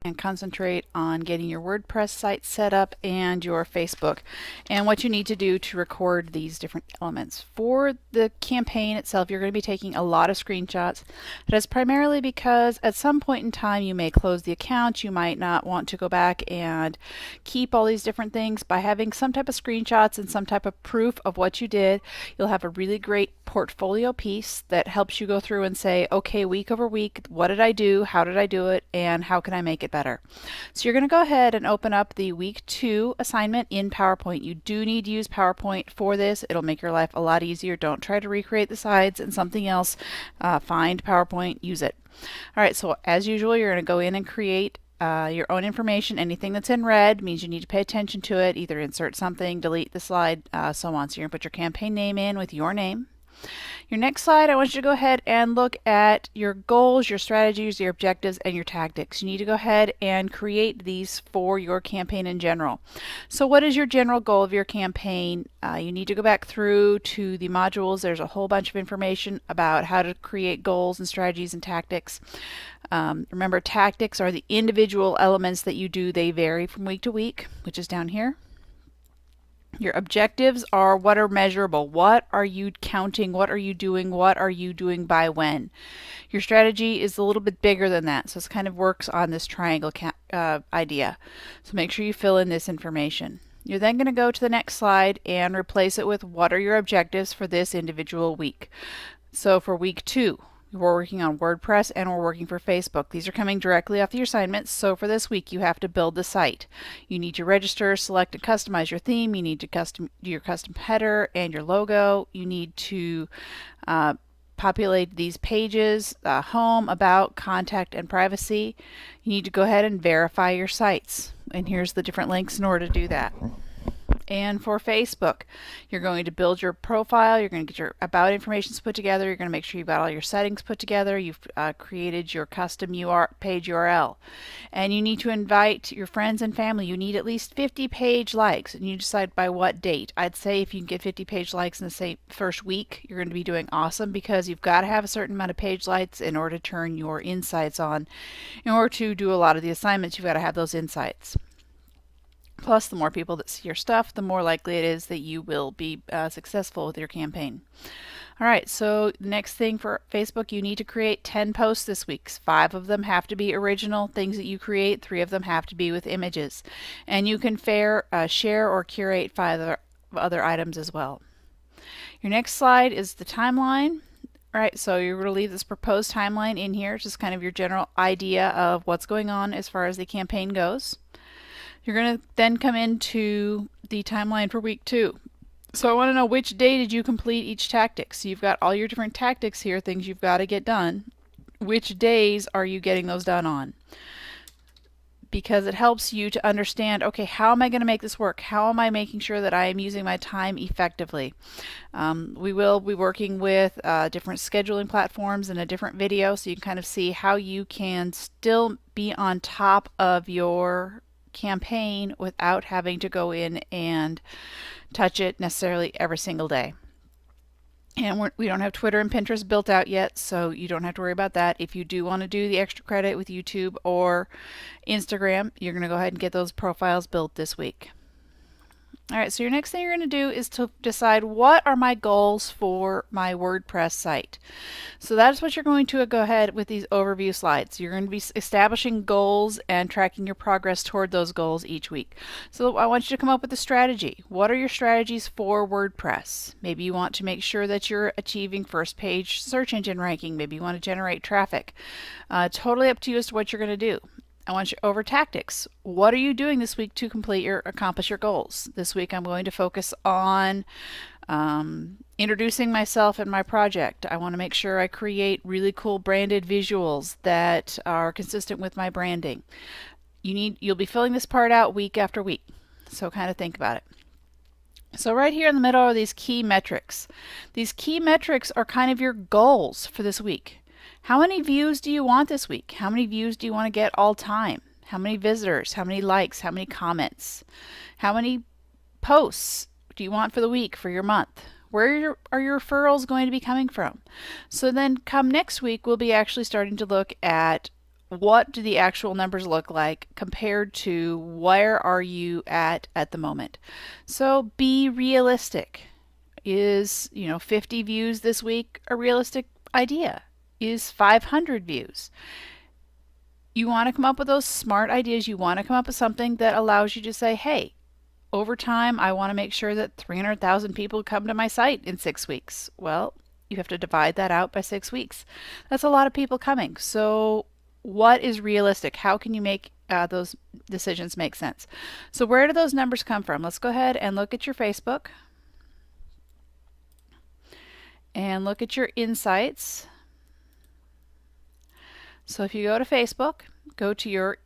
and concentrate on getting your WordPress site set up and your Facebook and what you need to do to record these different elements. For the campaign itself, you're going to be taking a lot of screenshots. That's primarily because at some point in time you may close the account. You might not want to go back and keep all these different things. By having some type of screenshots and some type of proof of what you did, you'll have a really great portfolio piece that helps you go through and say, okay, week over week, what did I do? How did I do it? And how can I make it better? So you're going to go ahead and open up the week 2 assignment in PowerPoint. You do need to use PowerPoint for this. It'll make your life a lot easier. Don't try to recreate the slides and something else. Find PowerPoint, use it. All right, so as usual, you're going to go in and create your own information. Anything that's in red means you need to pay attention to it. Either insert something, delete the slide, so on. So you're going to put your campaign name in with your name. Your next slide, I want you to go ahead and look at your goals, your strategies, your objectives, and your tactics. You need to go ahead and create these for your campaign in general. So what is your general goal of your campaign? You need to go back through to the modules. There's a whole bunch of information about how to create goals and strategies and tactics. Remember, tactics are the individual elements that you do. They vary from week to week, which is down here. Your objectives are what are measurable. What are you counting? What are you doing? What are you doing by when? Your strategy is a little bit bigger than that, so it kind of works on this triangle idea. So make sure you fill in this information. You're then going to go to the next slide and replace it with what are your objectives for this individual week. So for week 2, we're working on WordPress and we're working for Facebook. These are coming directly off your assignments. So for this week, you have to build the site. You need to register, select, and customize your theme. You need to do your custom header and your logo. You need to populate these pages, home, about, contact, and privacy. You need to go ahead and verify your sites. And here's the different links in order to do that. And for Facebook, you're going to build your profile, you're going to get your about information put together, you're going to make sure you've got all your settings put together, you've created your custom page URL. And you need to invite your friends and family. You need at least 50 page likes, and you decide by what date. I'd say if you can get 50 page likes in the same first week, you're going to be doing awesome, because you've got to have a certain amount of page likes in order to turn your insights on. In order to do a lot of the assignments, you've got to have those insights. Plus, the more people that see your stuff, the more likely it is that you will be successful with your campaign. All right, so the next thing for Facebook, you need to create 10 posts this week. 5 of them have to be original things that you create. 3 of them have to be with images. And you can share or curate 5 other items as well. Your next slide is the timeline. All right, so you're going to leave this proposed timeline in here, just kind of your general idea of what's going on as far as the campaign goes. You're going to then come into the timeline for week 2. So I want to know, which day did you complete each tactic? So you've got all your different tactics here, things you've got to get done. Which days are you getting those done on? Because it helps you to understand, okay, how am I going to make this work? How am I making sure that I am using my time effectively? We will be working with different scheduling platforms in a different video, so you can kind of see how you can still be on top of your campaign without having to go in and touch it necessarily every single day. And we don't have Twitter and Pinterest built out yet, so you don't have to worry about that. If you do want to do the extra credit with YouTube or Instagram, you're going to go ahead and get those profiles built this week. All right, so your next thing you're going to do is to decide, what are my goals for my WordPress site? So that's what you're going to go ahead with these overview slides. You're going to be establishing goals and tracking your progress toward those goals each week. So I want you to come up with a strategy. What are your strategies for WordPress? Maybe you want to make sure that you're achieving first page search engine ranking. Maybe you want to generate traffic. Totally up to you as to what you're going to do. I want you over tactics. What are you doing this week to accomplish your goals? This week I'm going to focus on introducing myself and my project. I want to make sure I create really cool branded visuals that are consistent with my branding. You'll be filling this part out week after week. So kind of think about it. So right here in the middle are these key metrics. These key metrics are kind of your goals for this week. How many views do you want this week? How many views do you want to get all time? How many visitors? How many likes? How many comments? How many posts do you want for the week, for your month? Where are your referrals going to be coming from? So then come next week, we'll be actually starting to look at what do the actual numbers look like compared to where are you at the moment. So be realistic. Is, 50 views this week a realistic idea? Is 500 views? You want to come up with those smart ideas. You want to come up with something that allows you to say, hey, over time, I want to make sure that 300,000 people come to my site in 6 weeks. Well, you have to divide that out by 6 weeks. That's a lot of people coming. So what is realistic? How can you make those decisions make sense? So where do those numbers come from? Let's go ahead and look at your Facebook and look at your insights. So if you go to Facebook, go to your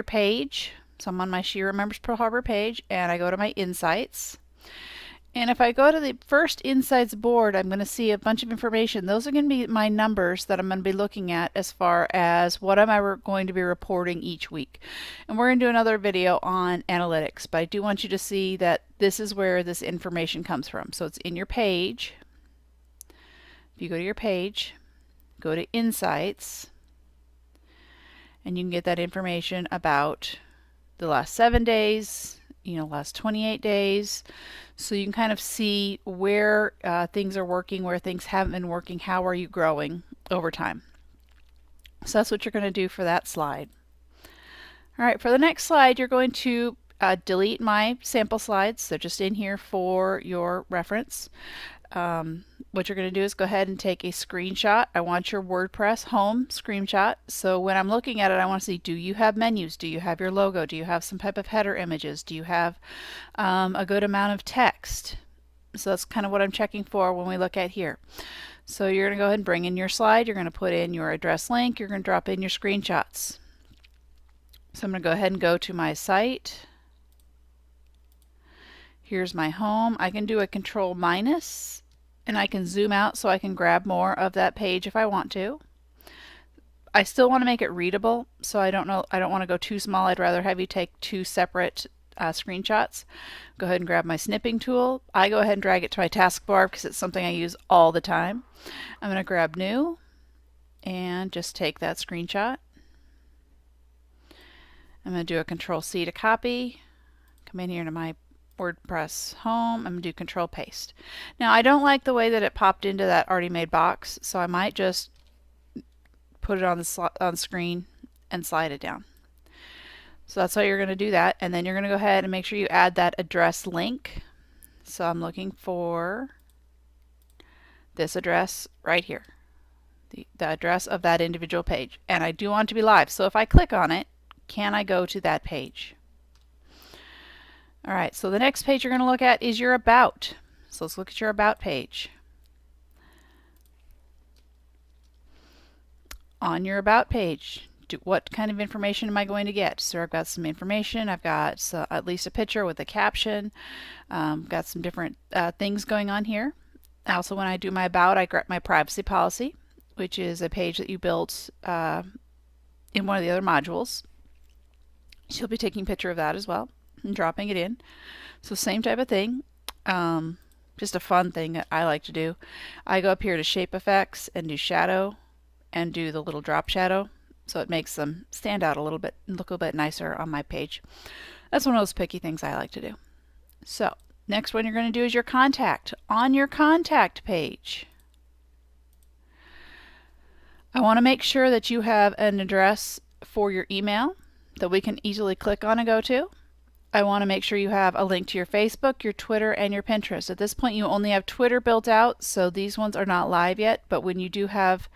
page. So I'm on my She Remembers Pearl Harbor page, and I go to my insights. And if I go to the first insights board, I'm going to see a bunch of information. Those are going to be my numbers that I'm going to be looking at as far as what am I going to be reporting each week. And we're going to do another video on analytics, but I do want you to see that this is where this information comes from. So it's in your page. If you go to your page, go to insights, and you can get that information about the last 7 days, last 28 days. So you can kind of see where things are working, where things haven't been working, how are you growing over time. So that's what you're going to do for that slide. All right, for the next slide, you're going to delete my sample slides. They're just in here for your reference. What you're going to do is go ahead and take a screenshot. I want your WordPress home screenshot. So when I'm looking at it, I want to see, do you have menus? Do you have your logo? Do you have some type of header images? Do you have a good amount of text? So that's kind of what I'm checking for when we look at here. So you're going to go ahead and bring in your slide. You're going to put in your address link. You're going to drop in your screenshots. So I'm going to go ahead and go to my site. Here's my home. I can do a control minus, and I can zoom out so I can grab more of that page if I want to. I still want to make it readable, so I don't want to go too small. I'd rather have you take two separate screenshots. Go ahead and grab my snipping tool. I go ahead and drag it to my taskbar because it's something I use all the time. I'm going to grab new and just take that screenshot. I'm going to do a control C to copy. Come in here to my WordPress home. I'm going to do control paste. Now I don't like the way that it popped into that already made box, so I might just put it on the screen and slide it down. So that's how you're going to do that, and then you're going to go ahead and make sure you add that address link. So I'm looking for this address right here, the address of that individual page, and I do want to be live. So if I click on it, can I go to that page? All right, so the next page you're going to look at is your About. So let's look at your About page. On your About page, what kind of information am I going to get? So I've got some information. I've got at least a picture with a caption. Got some different things going on here. Also, when I do my About, I grab my privacy policy, which is a page that you built in one of the other modules. She'll be taking a picture of that as well and dropping it in. So same type of thing. Just a fun thing that I like to do. I go up here to shape effects and do shadow and do the little drop shadow, so it makes them stand out a little bit and look a little bit nicer on my page. That's one of those picky things I like to do. So next one you're going to do is your contact. On your contact page, I want to make sure that you have an address for your email that we can easily click on and go to. I want to make sure you have a link to your Facebook, your Twitter, and your Pinterest. At this point, you only have Twitter built out, so these ones are not live yet. But when you do have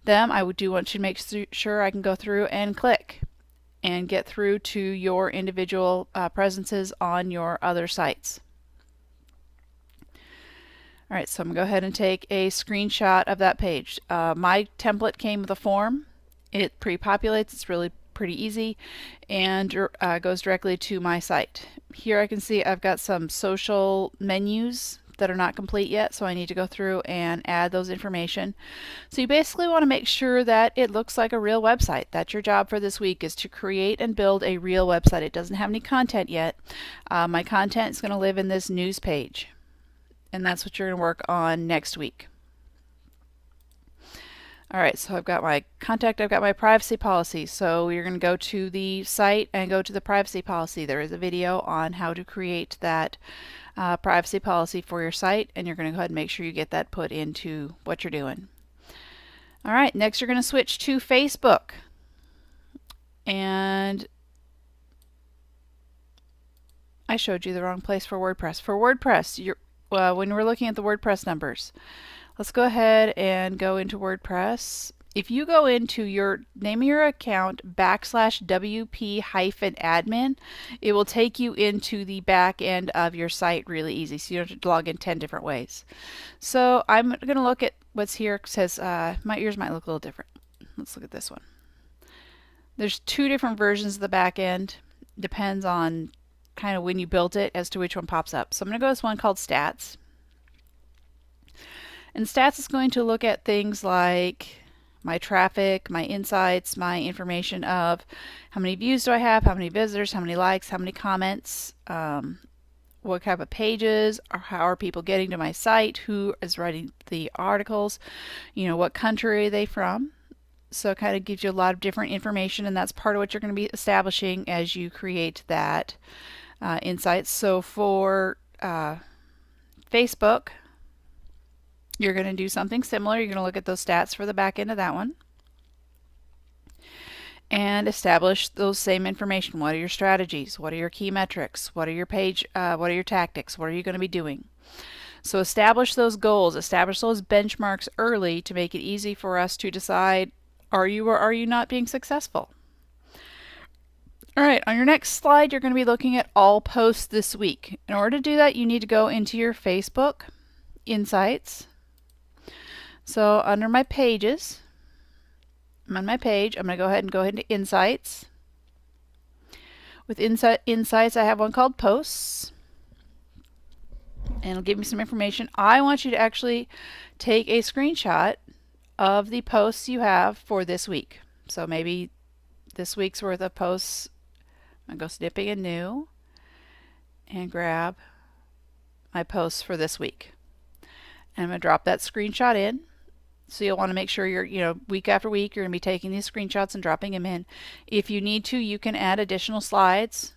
them, I do want you to make sure I can go through and click and get through to your individual presences on your other sites. All right, so I'm going to go ahead and take a screenshot of that page. My template came with a form. It pre-populates. It's really pretty easy and goes directly to my site. Here I can see I've got some social menus that are not complete yet, so I need to go through and add those information. So you basically want to make sure that it looks like a real website. That's your job for this week, is to create and build a real website. It doesn't have any content yet. My content is going to live in this news page, and that's what you're going to work on next week. All right, so I've got my contact, I've got my privacy policy. So you're going to go to the site and go to the privacy policy. There is a video on how to create that privacy policy for your site, and you're going to go ahead and make sure you get that put into what you're doing. All right, next you're going to switch to Facebook. And I showed you the wrong place for WordPress. For WordPress, when we're looking at the WordPress numbers, let's go ahead and go into WordPress. If you go into your name of your account /WP-admin, it will take you into the back end of your site really easy. So you don't have to log in 10 different ways. So I'm going to look at what's here. It says my ears might look a little different. Let's look at this one. There's 2 different versions of the back end. Depends on kind of when you built it as to which one pops up. So I'm going to go to this one called Stats. And Stats is going to look at things like my traffic, my insights, my information of how many views do I have, how many visitors, how many likes, how many comments, what type of pages, or how are people getting to my site, who is writing the articles, what country are they from. So it kind of gives you a lot of different information, and that's part of what you're going to be establishing as you create that insights. So for Facebook, you're going to do something similar. You're going to look at those stats for the back end of that one and establish those same information. What are your strategies? What are your key metrics? What are your what are your tactics? What are you going to be doing? So establish those goals, establish those benchmarks early to make it easy for us to decide, are you or are you not being successful? All right, on your next slide, you're going to be looking at all posts this week. In order to do that, you need to go into your Facebook Insights. So under my pages, I'm on my page. I'm going to go ahead into Insights. With Insights, I have one called Posts. And it'll give me some information. I want you to actually take a screenshot of the posts you have for this week. So maybe this week's worth of posts. I'm going to go Snipping and New and grab my posts for this week. And I'm going to drop that screenshot in. So you'll want to make sure you're, week after week, you're going to be taking these screenshots and dropping them in. If you need to, you can add additional slides.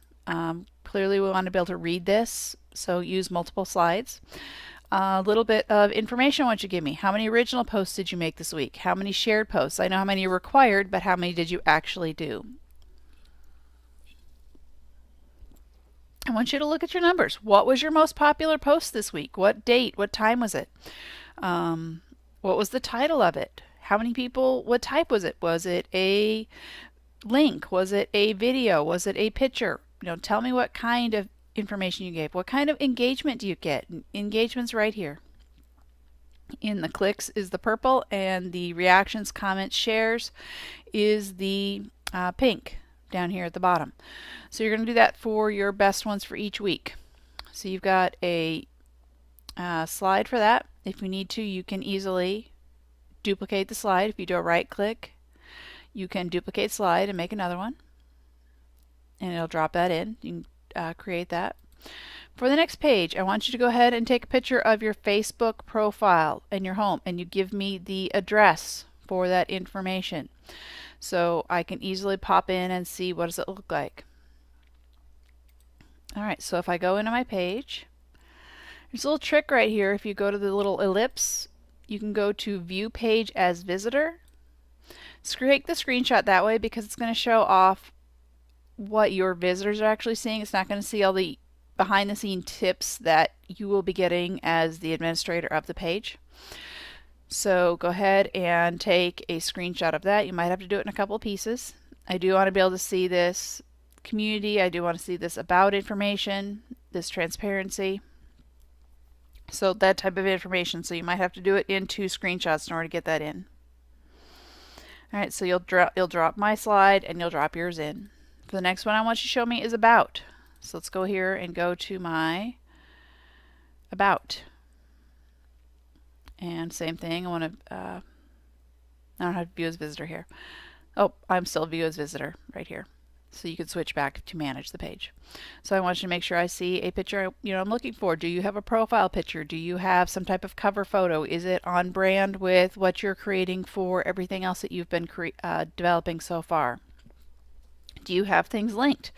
Clearly we want to be able to read this, so use multiple slides. A little bit of information I want you to give me. How many original posts did you make this week? How many shared posts? I know how many are required, but how many did you actually do? I want you to look at your numbers. What was your most popular post this week? What date? What time was it? What was the title of it? How many people? What type was it? Was it a link? Was it a video? Was it a picture? Tell me what kind of information you gave. What kind of engagement do you get? Engagement's right here. In the clicks is the purple, and the reactions, comments, shares is the pink down here at the bottom. So you're going to do that for your best ones for each week. So you've got a slide for that. If you need to, you can easily duplicate the slide. If you do a right click, you can duplicate slide and make another one, and it'll drop that in. You can create that. For the next page, I want you to go ahead and take a picture of your Facebook profile and your home, and you give me the address for that information so I can easily pop in and see what does it look like. Alright, so if I go into my page, there's a little trick right here. If you go to the little ellipse, you can go to View Page as Visitor. Take the screenshot that way because it's going to show off what your visitors are actually seeing. It's not going to see all the behind the scene tips that you will be getting as the administrator of the page. So go ahead and take a screenshot of that. You might have to do it in a couple of pieces. I do want to be able to see this community. I do want to see this about information, this transparency. So that type of information. So you might have to do it in 2 screenshots in order to get that in. Alright, so you'll drop my slide and you'll drop yours in. For the next one I want you to show me is about. So let's go here and go to my about. And same thing, I want to, I don't have view as visitor here. Oh, I'm still view as visitor right here. So you can switch back to manage the page. So I want you to make sure I see a picture I'm looking for. Do you have a profile picture? Do you have some type of cover photo? Is it on brand with what you're creating for everything else that you've been developing so far? Do you have things linked?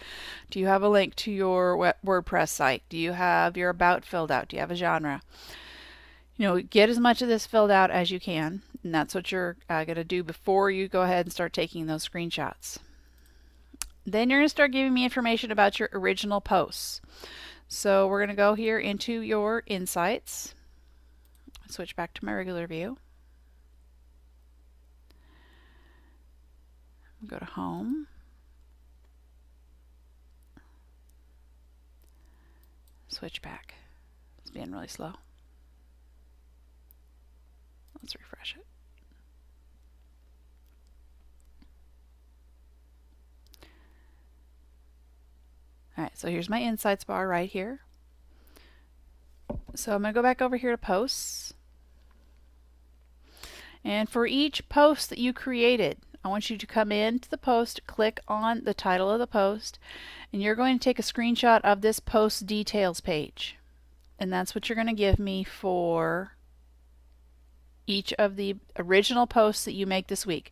Do you have a link to your WordPress site? Do you have your about filled out? Do you have a genre? Get as much of this filled out as you can, and that's what you're going to do before you go ahead and start taking those screenshots. Then you're going to start giving me information about your original posts. So we're going to go here into your insights, switch back to my regular view, go to home, switch back. It's being really slow. Let's refresh it. Alright, so here's my insights bar right here. So I'm going to go back over here to posts. And for each post that you created, I want you to come into the post, click on the title of the post, and you're going to take a screenshot of this post details page. And that's what you're going to give me for each of the original posts that you make this week.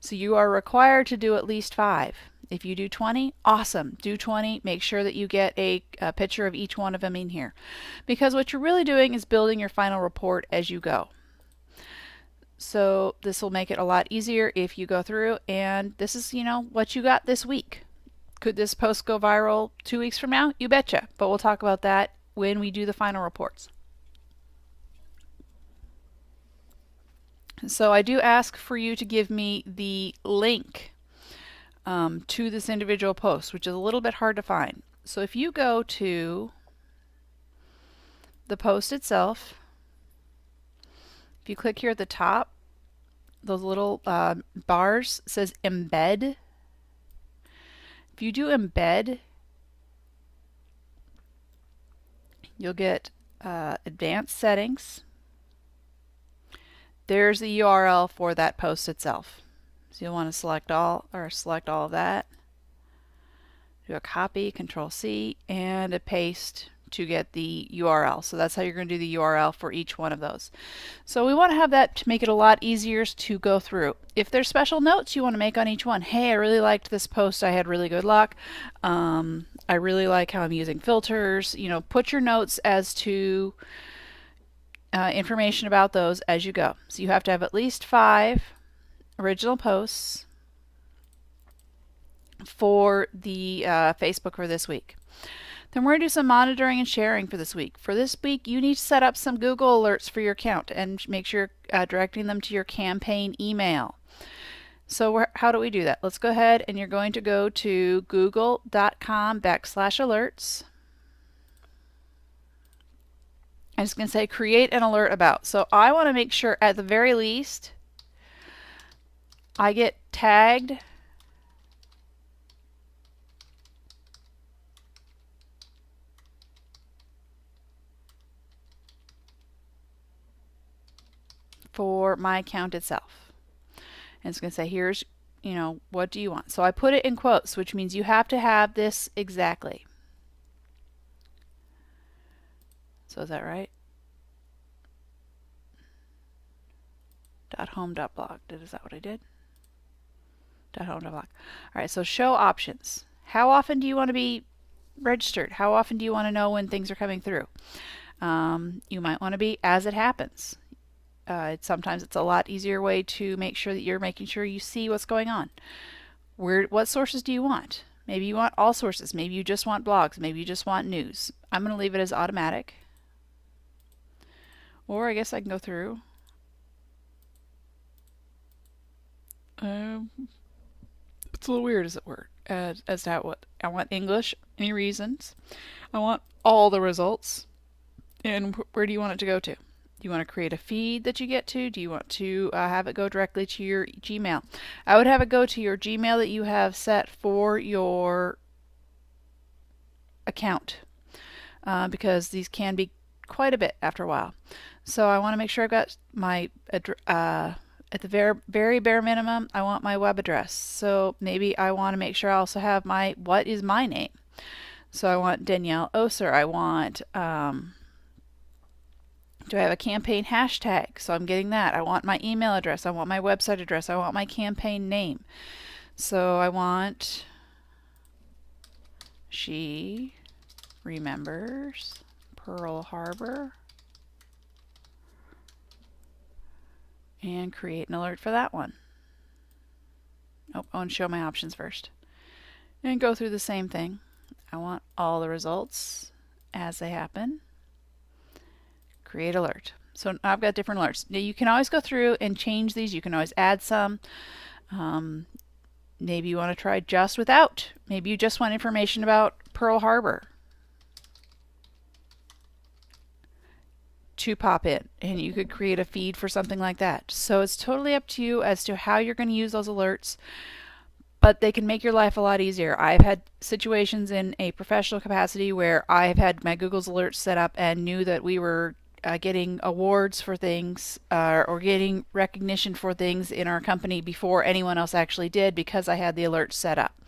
So you are required to do at least 5. If you do 20, awesome. Do 20. Make sure that you get a picture of each one of them in here. Because what you're really doing is building your final report as you go. So this will make it a lot easier if you go through and this is, what you got this week. Could this post go viral 2 weeks from now? You betcha. But we'll talk about that when we do the final reports. So I do ask for you to give me the link to this individual post, which is a little bit hard to find. So if you go to the post itself, if you click here at the top, those little bars says embed. If you do embed, you'll get advanced settings. There's the URL for that post itself. So you'll want to select all of that. Do a copy, Control C, and a paste to get the URL. So that's how you're going to do the URL for each one of those. So we want to have that to make it a lot easier to go through. If there's special notes you want to make on each one, hey, I really liked this post, I had really good luck. I really like how I'm using filters. Put your notes as to information about those as you go. So you have to have at least 5 original posts for the Facebook for this week. Then we're going to do some monitoring and sharing for this week. For this week, you need to set up some Google alerts for your account and make sure you're directing them to your campaign email. So how do we do that? Let's go ahead and you're going to go to google.com/alerts. I'm just going to say create an alert about. So I want to make sure at the very least I get tagged for my account itself. And it's going to say, here's, what do you want? So I put it in quotes, which means you have to have this exactly. So is that right? .home.blog. Is that what I did? .home.blog. All right, so show options. How often do you want to be registered? How often do you want to know when things are coming through? You might want to be as it happens. Sometimes it's a lot easier way to make sure that you're making sure you see what's going on. What sources do you want? Maybe you want all sources. Maybe you just want blogs. Maybe you just want news. I'm going to leave it as automatic. Or I guess I can go through. It's a little weird as to how what I want English, any reasons. I want all the results. And where do you want it to go to? Do you want to create a feed that you get to? Do you want to have it go directly to your Gmail? I would have it go to your Gmail that you have set for your account because these can be quite a bit after a while. So I want to make sure I've got my At the very bare minimum, I want my web address. So maybe I want to make sure I also have what is my name. So I want Danielle Oser. I want, do I have a campaign hashtag? So I'm getting that. I want my email address. I want my website address. I want my campaign name. So I want, she remembers Pearl Harbor, and create an alert for that one. Oh, I want to show my options first. And go through the same thing. I want all the results as they happen. Create alert. So I've got different alerts. Now you can always go through and change these. You can always add some. Maybe you want to try just without. Maybe you just want information about Pearl Harbor to pop in, and you could create a feed for something like that. So it's totally up to you as to how you're going to use those alerts, but they can make your life a lot easier. I've had situations in a professional capacity where I've had my Google's alerts set up and knew that we were getting awards for things or getting recognition for things in our company before anyone else actually did, because I had the alert set up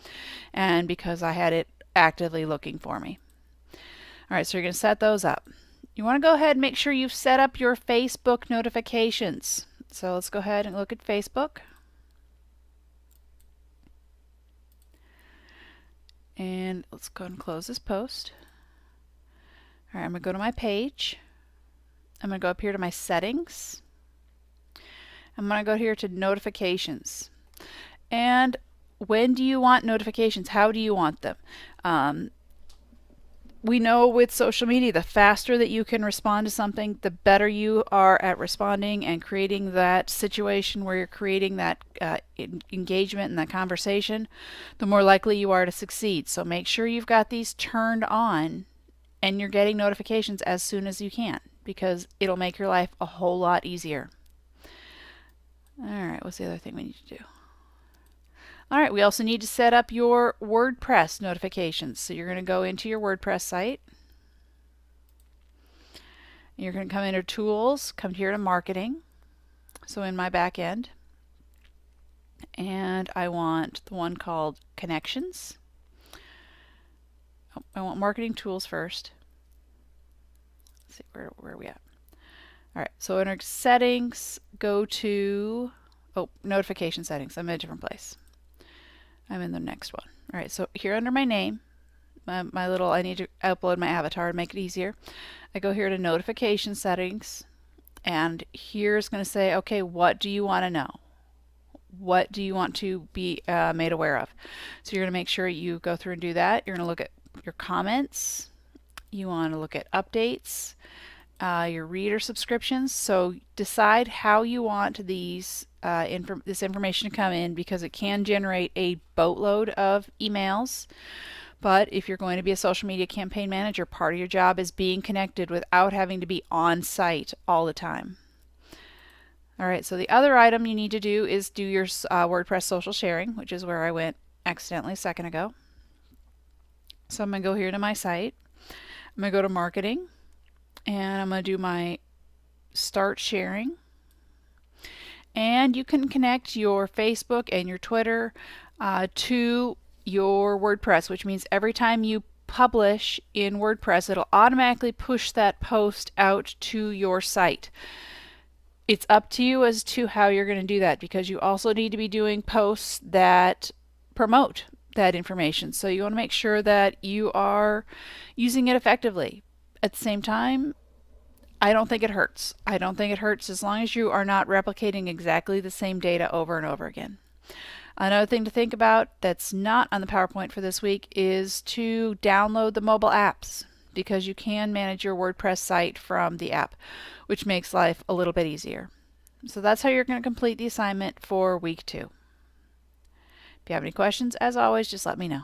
and because I had it actively looking for me. All right, so you're going to set those up. You want to go ahead and make sure you've set up your Facebook notifications. So let's go ahead and look at Facebook. And let's go ahead and close this post. All right, I'm going to go to my page. I'm going to go up here to my settings. I'm going to go here to notifications. And when do you want notifications? How do you want them? We know with social media, the faster that you can respond to something, the better you are at responding and creating that situation where you're creating that engagement and that conversation, the more likely you are to succeed. So make sure you've got these turned on and you're getting notifications as soon as you can, because it'll make your life a whole lot easier. All right, what's the other thing we need to do? All right, we also need to set up your WordPress notifications. So you're going to go into your WordPress site. You're going to come into Tools, come here to Marketing. So in my back end. And I want the one called Connections. Oh, I want Marketing Tools first. Let's see, where are we at? All right, so in our settings, go to, notification settings. I'm in a different place. I'm in the next one. All right, so here under my name, I need to upload my avatar to make it easier. I go here to notification settings, and here's going to say, okay, what do you want to know? What do you want to be made aware of? So you're going to make sure you go through and do that. You're going to look at your comments. You want to look at updates, your reader subscriptions. So decide how you want these this information to come in, because it can generate a boatload of emails. But if you're going to be a social media campaign manager, part of your job is being connected without having to be on site all the time. All right, so the other item you need to do is do your WordPress social sharing, which is where I went accidentally a second ago. So I'm going to go here to my site. I'm going to go to Marketing, and I'm going to do my Start Sharing. And you can connect your Facebook and your Twitter to your WordPress, which means every time you publish in WordPress, it'll automatically push that post out to your site. It's up to you as to how you're going to do that, because you also need to be doing posts that promote that information. So you want to make sure that you are using it effectively. At the same time, I don't think it hurts. I don't think it hurts as long as you are not replicating exactly the same data over and over again. Another thing to think about that's not on the PowerPoint for this week is to download the mobile apps, because you can manage your WordPress site from the app, which makes life a little bit easier. So that's how you're going to complete the assignment for week 2. If you have any questions, as always, just let me know.